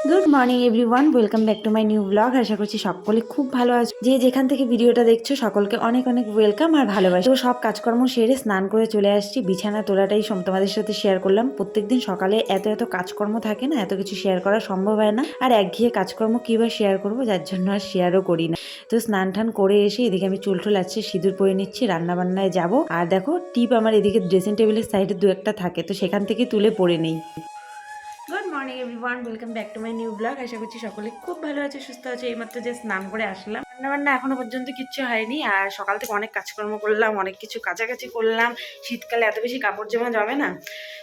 Good morning everyone, welcome back to my new blog. আশা করছি সকলে খুব ভালো আছো। যে যেখান থেকে ভিডিওটা দেখছো সকলকে অনেক অনেক ওয়েলকাম আর ভালোবাসি। তো সব কাজকর্ম সেরে স্নান করে চলে আসছি, বিছানা তোলাটাই তোমাদের সাথে শেয়ার করলাম। প্রত্যেকদিন সকালে এত এত কাজকর্ম থাকে না, এত কিছু শেয়ার করা সম্ভব হয় না, আর একঘেয়ে কাজকর্ম কীভাবে শেয়ার করবো, যার জন্য আর শেয়ারও করি না। তো স্নান টান করে এসে এদিকে আমি চুল টুল আছে সিঁদুর পরে নিচ্ছি, রান্নাবান্নায় যাব। আর দেখো টিপ আমার এদিকে ড্রেসিং টেবিলের সাইডে দু একটা থাকে, তো সেখান থেকে তুলে পরে নেই। Good morning everyone, welcome back to my new blog. আশা করছি সকলে খুব ভালো আছে, সুস্থ আছে। এইমাত্র যে স্নান করে আসলাম, রান্নাবান্না এখনো পর্যন্ত কিচ্ছু হয়নি, আর সকাল থেকে অনেক কাজকর্ম করলাম, অনেক কিছু কাছাকাছি করলাম। শীতকালে এত বেশি কাপড় জমা জমে না,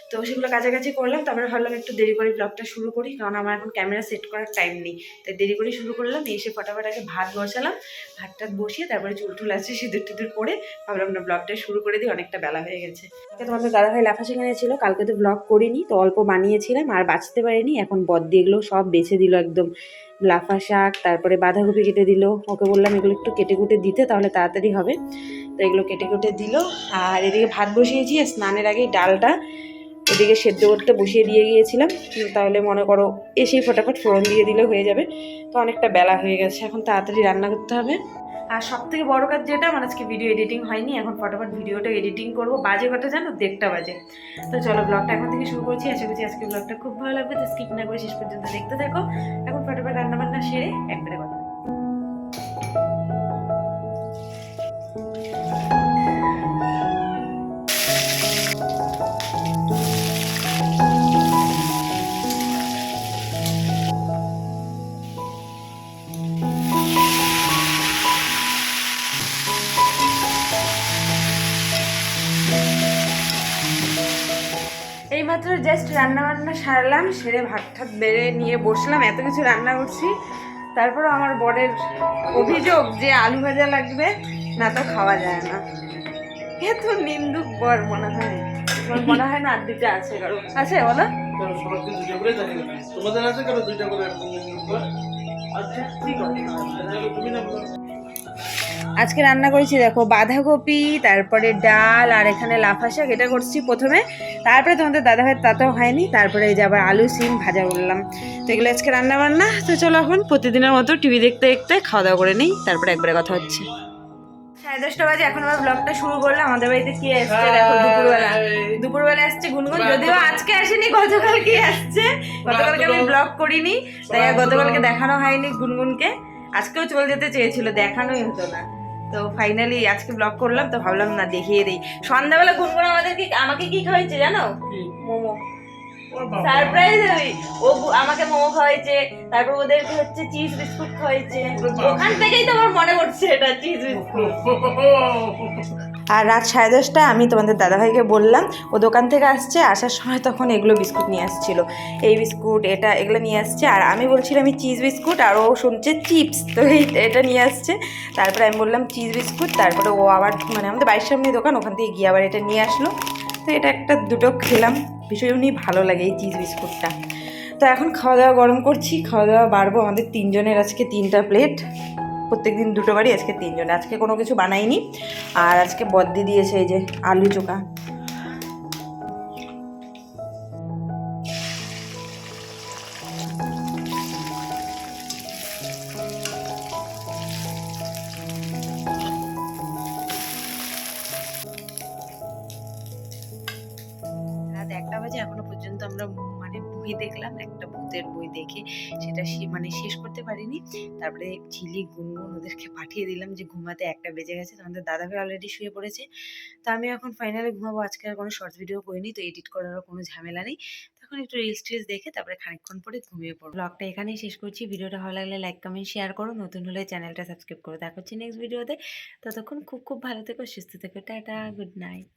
তো সেগুলো কাছাকাছি করলাম। তারপরে ভাবলাম একটু দেরি করে ব্লগটা শুরু করি, কারণ আমার এখন ক্যামেরা সেট করার টাইম নেই, তাই দেরি করে শুরু করলাম। এসে ফটাফট আগে ভাত বসালাম, ভাতটা বসিয়ে তারপরে চুল টুল আছে সিঁদুর টিঁদুর পরে ভাবলাম না ব্লগটা শুরু করে দিই, অনেকটা বেলা হয়ে গেছে। তোমাদের দাদাভাই লাফা সেখানে ছিল, কালকে তো ব্লগ করিনি, তো অল্প বানিয়েছিলাম আর বাঁচতে পারিনি। এখন বদ্দি এগুলো সব বেছে দিল একদম, লাফা শাক, তারপরে বাঁধাকপি কেটে দিল। ওকে বললাম এগুলো একটু কেটে কুটে দিতে, তাহলে তাড়াতাড়ি হবে। তো এগুলো কেটে কুটে দিল। আর এদিকে ভাত বসিয়েছি, স্নানের আগেই ডালটা এদিকে সেদ্ধ করতে বসিয়ে দিয়ে গিয়েছিলাম, তাহলে মনে করো এসেই ফটাফট ফোড়ন দিয়ে দিলে হয়ে যাবে। তো অনেকটা বেলা হয়ে গেছে, এখন তাড়াতাড়ি রান্না করতে হবে। আর সব থেকে বড় কাজ যেটা, আমার আজকে ভিডিও এডিটিং হয়নি, এখন ফটাফট ভিডিওটা এডিটিং করবো। বাজে কটা জানো, 1:30 বাজে। তো চলো ব্লগটা এখন থেকে শুরু করছি। আশা করছি আজকে ব্লগটা খুব ভালো লাগবে, তো স্কিপ না করে শেষ পর্যন্ত দেখতে থাকো। এখন ফটাফট রান্নাবান্না সেরে একবারে কথা। এইমাত্র জাস্ট রান্নাবান্না সারলাম, সেরে ভাত ঠাত বেড়ে নিয়ে বসলাম, এত কিছু রান্না করছি। তারপর আমার বরের অভিযোগ যে আলু ভাজা লাগবে, না তো খাওয়া যায় না। এত নিন্দুক বর মনে হয়, মনে হয় না আর দুটো আছে, কারো আছে বলো? তোমাদের আছে কারো দুইটা করে? আজকে রান্না করেছি দেখো বাঁধাকপি, তারপরে ডাল, আর এখানে লাফা শাক, এটা করছি প্রথমে। তারপরে তোমাদের দাদাভাই তাতেও হয়নি, তারপরে এই যে আবার আলু সিম ভাজা করলাম। তো এগুলো আজকে রান্না বান্না। তো চলো এখন প্রতিদিনের মতো টিভি দেখতে দেখতে খাওয়া দাওয়া করে নিই, তারপরে একবারে কথা হচ্ছে। 10:30 বাজে, এখন আবার ব্লগটা শুরু করলাম। আমাদের বাড়িতে কি আসছে দেখো, দুপুরবেলা আসছে গুনগুন, যদিও আজকে আসেনি, গতকালকে আসছে। গতকালকে আমি ব্লগ করিনি, তাই গতকালকে দেখানো হয়নি গুনগুনকে। আজকেও চলে যেতে চেয়েছিল, দেখানোই হতো না। তো ফাইনালি আজকে ব্লগ করলাম, তো ভাবলাম না দেখিয়ে দিই। সন্ধ্যাবেলা গুনগুন আমাকে কি খাওয়াইছে জানো? মোমো। সারপ্রাইজ হই, ও আমাকে মোমো খাওয়াইছে, তারপর ওদেরকে হচ্ছে চিজ বিস্কুট খাওয়াইছে। ওখান থেকেই তো আমার মনে পড়ছে এটা চিজ বিস্কুট। আর রাত 10:30টায় আমি তোমাদের দাদাভাইকে বললাম, ও দোকান থেকে আসছে, আসার সময় তখন এগুলো বিস্কুট নিয়ে আসছিল, এই বিস্কুট এগুলো নিয়ে আসছে। আর আমি বলছিলাম আমি চিজ বিস্কুট, আর ও শুনছে চিপস, তো এটা নিয়ে আসছে। তারপরে আমি বললাম চিজ বিস্কুট, তারপরে ও আবার মানে আমাদের বাড়ির সামনে দোকান, ওখান থেকে গিয়ে আবার এটা নিয়ে আসলো। তো এটা একটা দুটো খেলাম, ভীষণই ভালো লাগে এই চিজ বিস্কুটটা। তো এখন খাওয়া দাওয়া গরম করছি, খাওয়া দাওয়া বাড়বো। আমাদের 3 জনের আজকে 3টা প্লেট, প্রত্যেকদিন 2টো বাড়ি, আজকে 3 জন। আজকে কোনো কিছু বানাইনি। আর আজকে বদ্দি দিয়েছে এই যে আলু চোখা। রাত 1টা বাজে, এখনো পর্যন্ত আমরা মানে বই দেখলাম, একটা ভূতের বই দেখে সেটা মানে শেষ করতে পারিনি। তারপরে ঝিলি গুনগুন ওদেরকে পাঠিয়ে দিলাম যে ঘুমাতে, 1টা বেজে গেছে। তোমাদের দাদাভাই অলরেডি শুয়ে পড়েছে। তো আমি এখন ফাইনালি ঘুমাবো। আজকে আর কোনো শর্টস ভিডিও করিনি, তো এডিট করারও কোনো ঝামেলা নেই। তখন একটু রিলস টিলস দেখে তারপরে খানিকক্ষণ পরে ঘুমিয়ে পড়বো। ব্লগটা এখানেই শেষ করছি। ভিডিওটা ভালো লাগলে লাইক কমেন্ট শেয়ার করো, নতুন হলে চ্যানেলটা সাবস্ক্রাইব করো। দেখা হচ্ছে নেক্সট ভিডিওতে। ততক্ষণ খুব খুব ভালো থেকো, সুস্থ থেকো, টাটা, গুড নাইট।